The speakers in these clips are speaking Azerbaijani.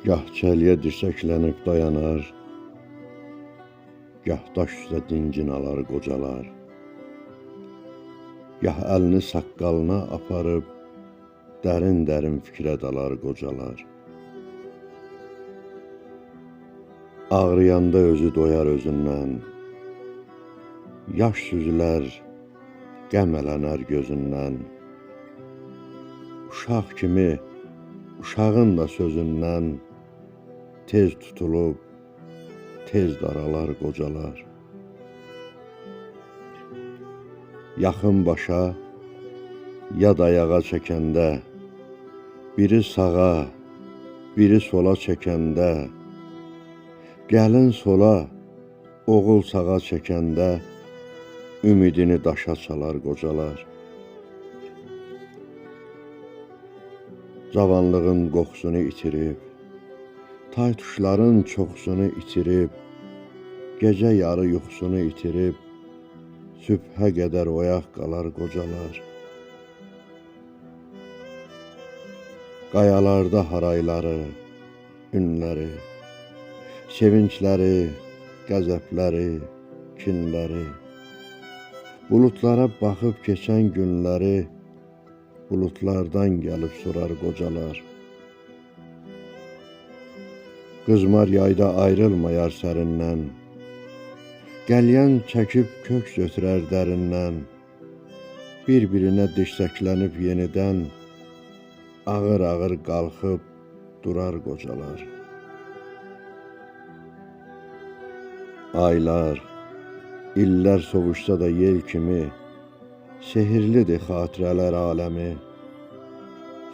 Gah çəliyə dirsəklənib dayanar, gah daş üstə dincinalar qocalar. Gah əlini saqqalına aparıb, dərin-dərin fikrə dalar qocalar. Ağrıyanda özü doyar özündən, yaş süzülər, qəm ələnər gözündən. Uşaq kimi, uşağın da sözündən, tez tutulub, tez daralar qocalar. Yaxın başa, yad ayağa çəkəndə, biri sağa, biri sola çəkəndə, gəlin sola, oğul sağa çəkəndə, ümidini daşa çalar qocalar. Cavanlığın qoxusunu itirib, taytuşların çoxusunu itirib, gecə yarı yuxusunu itirib, sübhə qədər oyaq qalar qocalar. Qayalarda harayları, ünləri, sevincləri, qəzəbləri, kinləri, bulutlara baxıb keçən günləri, bulutlardan gəlib sorar qocalar. Qızmar yayda ayrılmayar sərindən, qəlyan çəkib köks ötürər dərindən, bir-birinə dirsəklənib yenidən, ağır-ağır qalxıb durar qocalar. Aylar, illər sovuşsa da yel kimi, sehirlidir xatirələr aləmi.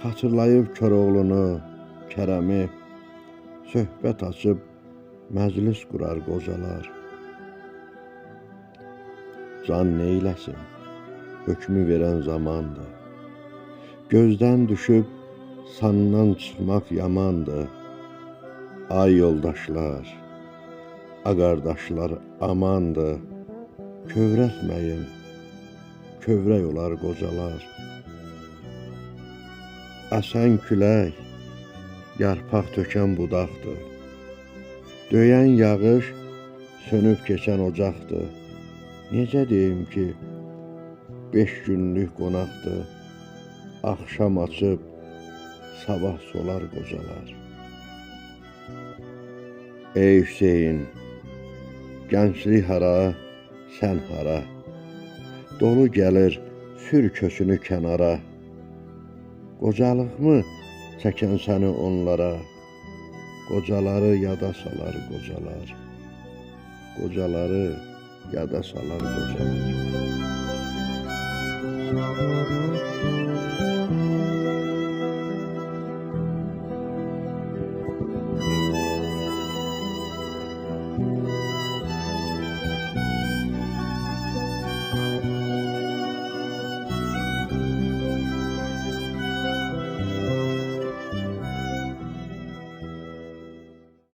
Xatırlayıb Koroğlunu, Kərəmi, söhbət açıb məclis qurar qocalar. Can neyləsin, hökmü verən zamandır. Gözdən düşüb sandan çıxmaq yamandır. Ay yoldaşlar, aqardaşlar amandır. Kövrətməyin, kövrək olar qocalar. Əsən külək, yarpaq tökən budaqdır. Döyən yağış, sönüb keçən ocaqdır. Necə deyim ki, 5 günlük qonaqdır. Axşam açıb, sabah solar qocalar. Ey Hüseyin, gənclik hara, sən hara? Dolu gəlir, sür köçünü kənara. Qocalıqmı çəkən səni onlara? Qocaları yada salar qocalar. Qocaları yada salar qocalar.